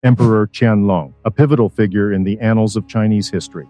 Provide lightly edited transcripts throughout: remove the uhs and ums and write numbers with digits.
Emperor Qianlong, a pivotal figure in the annals of Chinese history.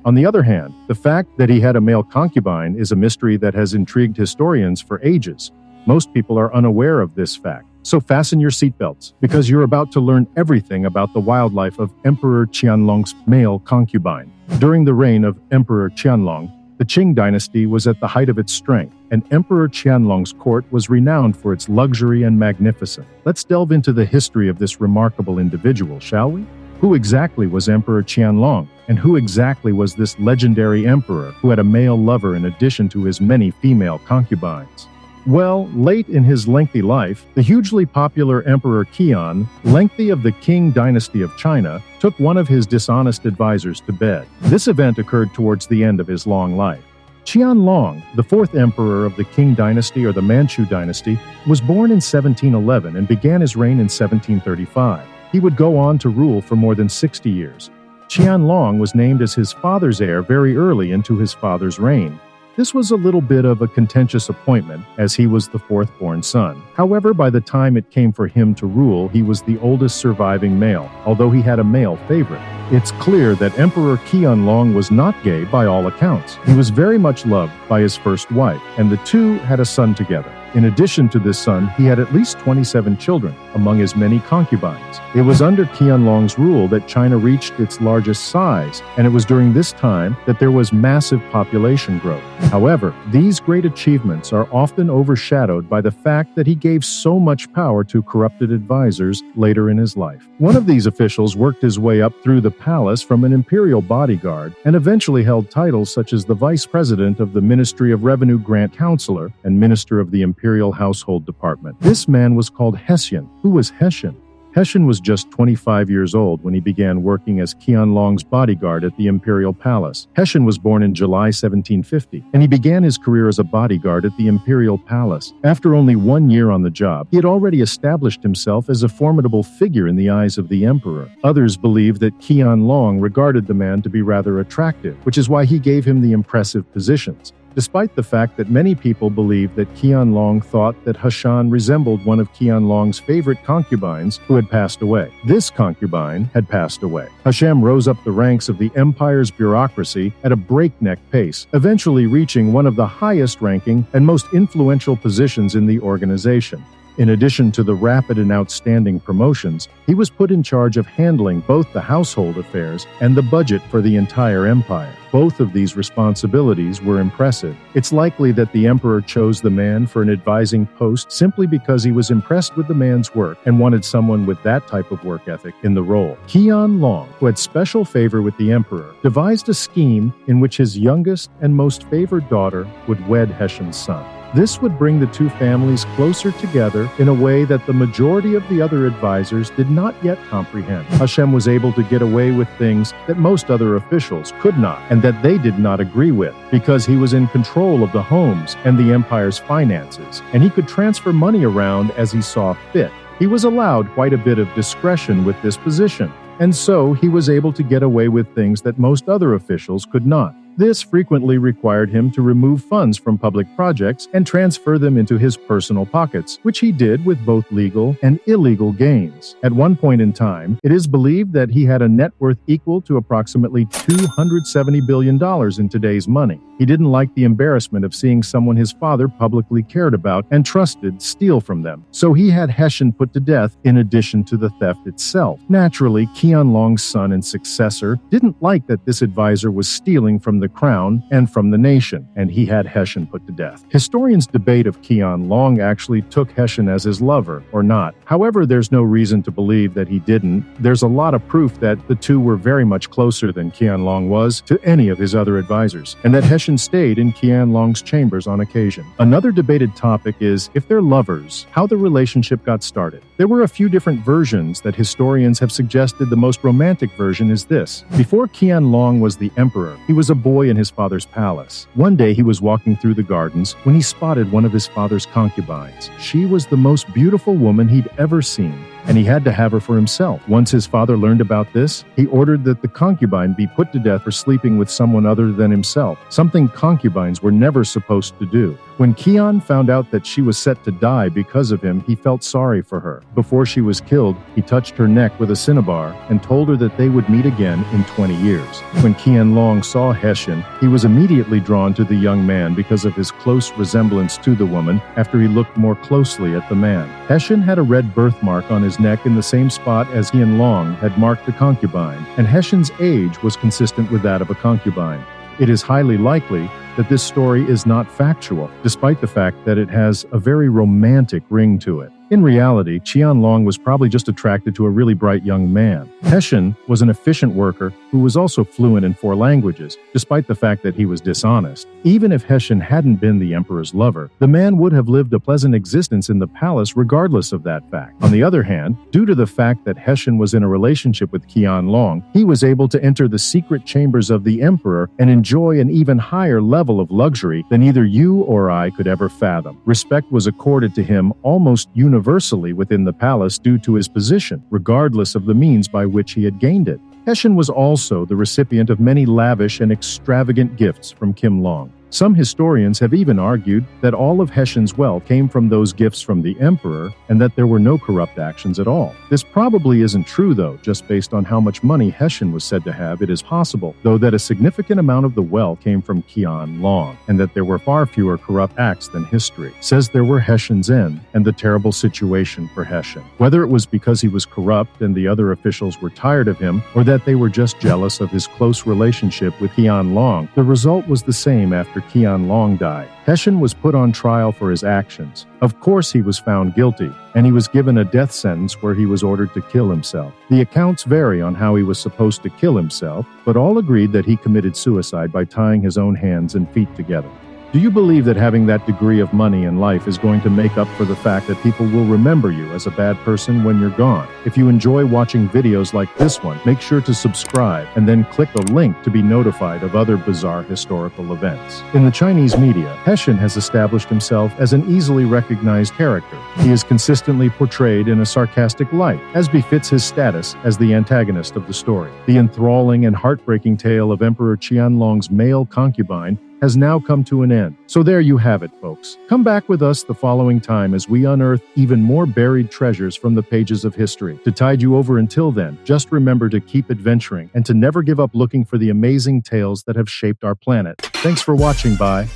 On the other hand, the fact that he had a male concubine is a mystery that has intrigued historians for ages. Most people are unaware of this fact. So fasten your seatbelts, because you're about to learn everything about the wildlife of Emperor Qianlong's male concubine. During the reign of Emperor Qianlong, the Qing Dynasty was at the height of its strength, and Emperor Qianlong's court was renowned for its luxury and magnificence. Let's delve into the history of this remarkable individual, shall we? Who exactly was Emperor Qianlong, and who exactly was this legendary emperor who had a male lover in addition to his many female concubines? Well, late in his lengthy life, the hugely popular Emperor Kian, lengthy of the King Dynasty of China, took one of his dishonest advisors to bed. This event occurred towards the end of his long life. Qian Long, the fourth emperor of the Qing Dynasty or the Manchu Dynasty, was born in 1711 and began his reign in 1735. He would go on to rule for more than 60 years. Qian Long was named as his father's heir very early into his father's reign. This was a little bit of a contentious appointment, as he was the fourth-born son. However, by the time it came for him to rule, he was the oldest surviving male, although he had a male favorite. It's clear that Emperor Qianlong was not gay by all accounts. He was very much loved by his first wife, and the two had a son together. In addition to this son, he had at least 27 children, among his many concubines. It was under Qianlong's rule that China reached its largest size, and it was during this time that there was massive population growth. However, these great achievements are often overshadowed by the fact that he gave so much power to corrupted advisors later in his life. One of these officials worked his way up through the palace from an imperial bodyguard and eventually held titles such as the Vice President of the Ministry of Revenue Grant Counselor and Minister of the Imperial Household Department. This man was called Hessian. Who was Hessian? Hessian was just 25 years old when he began working as Qianlong's bodyguard at the Imperial Palace. Hessian was born in July 1750, and he began his career as a bodyguard at the Imperial Palace. After only 1 year on the job, he had already established himself as a formidable figure in the eyes of the emperor. Others believe that Qianlong regarded the man to be rather attractive, which is why he gave him the impressive positions. Despite the fact that many people believe that Qianlong thought that Hessian resembled one of Qianlong's favorite concubines who had passed away. This concubine had passed away. Hessian rose up the ranks of the empire's bureaucracy at a breakneck pace, eventually reaching one of the highest-ranking and most influential positions in the organization. In addition to the rapid and outstanding promotions, he was put in charge of handling both the household affairs and the budget for the entire empire. Both of these responsibilities were impressive. It's likely that the emperor chose the man for an advising post simply because he was impressed with the man's work and wanted someone with that type of work ethic in the role. Qian Long, who had special favor with the emperor, devised a scheme in which his youngest and most favored daughter would wed Hessian's son. This would bring the two families closer together in a way that the majority of the other advisors did not yet comprehend. Hessian was able to get away with things that most other officials could not, and that they did not agree with, because he was in control of the homes and the empire's finances, and he could transfer money around as he saw fit. He was allowed quite a bit of discretion with this position, and so he was able to get away with things that most other officials could not. This frequently required him to remove funds from public projects and transfer them into his personal pockets, which he did with both legal and illegal gains. At one point in time, it is believed that he had a net worth equal to approximately $270 billion in today's money. He didn't like the embarrassment of seeing someone his father publicly cared about and trusted steal from them, so he had Hessian put to death in addition to the theft itself. Naturally, Qianlong's son and successor didn't like that this advisor was stealing from the crown and from the nation, and he had Hessian put to death. Historians debate if Qianlong actually took Hessian as his lover or not. However, there's no reason to believe that he didn't. There's a lot of proof that the two were very much closer than Qianlong was to any of his other advisors, and that Hessian stayed in Qianlong's chambers on occasion. Another debated topic is, if they're lovers, how the relationship got started. There were a few different versions that historians have suggested. The most romantic version is this. Before Qianlong was the emperor, he was a boy in his father's palace. One day he was walking through the gardens when he spotted one of his father's concubines. She was the most beautiful woman he'd ever seen. and he had to have her for himself. Once his father learned about this, he ordered that the concubine be put to death for sleeping with someone other than himself, something concubines were never supposed to do. When Qian found out that she was set to die because of him, he felt sorry for her. Before she was killed, he touched her neck with a cinnabar and told her that they would meet again in 20 years. When Qian Long saw Hessian, he was immediately drawn to the young man because of his close resemblance to the woman after he looked more closely at the man. Hessian had a red birthmark on his neck in the same spot as Qian Long had marked the concubine, and Hessian's age was consistent with that of a concubine. It is highly likely that this story is not factual, despite the fact that it has a very romantic ring to it. In reality, Qian Long was probably just attracted to a really bright young man. Hessian was an efficient worker who was also fluent in 4 languages, despite the fact that he was dishonest. Even if Hessian hadn't been the emperor's lover, the man would have lived a pleasant existence in the palace regardless of that fact. On the other hand, due to the fact that Hessian was in a relationship with Qian Long, he was able to enter the secret chambers of the emperor and enjoy an even higher level of luxury than either you or I could ever fathom. Respect was accorded to him almost universally within the palace due to his position, regardless of the means by which he had gained it. Hessian was also the recipient of many lavish and extravagant gifts from King Long. Some historians have even argued that all of Hessian's wealth came from those gifts from the emperor and that there were no corrupt actions at all. This probably isn't true though, just based on how much money Hessian was said to have. It is possible, though, that a significant amount of the wealth came from Qian Long and that there were far fewer corrupt acts than history says there were Hessian's end and the terrible situation for Hessian. Whether it was because he was corrupt and the other officials were tired of him, or that they were just jealous of his close relationship with Qian Long, the result was the same after Qian Long died. Hessian was put on trial for his actions. Of course, he was found guilty, and he was given a death sentence where he was ordered to kill himself. The accounts vary on how he was supposed to kill himself, but all agreed that he committed suicide by tying his own hands and feet together. Do you believe that having that degree of money in life is going to make up for the fact that people will remember you as a bad person when you're gone? If you enjoy watching videos like this one, make sure to subscribe and then click the link to be notified of other bizarre historical events. In the Chinese media, Hessian has established himself as an easily recognized character. He is consistently portrayed in a sarcastic light, as befits his status as the antagonist of the story. The enthralling and heartbreaking tale of Emperor Qianlong's male concubine has now come to an end. So there you have it, folks. Come back with us the following time as we unearth even more buried treasures from the pages of history. To tide you over until then, just remember to keep adventuring and to never give up looking for the amazing tales that have shaped our planet. Thanks for watching. Bye.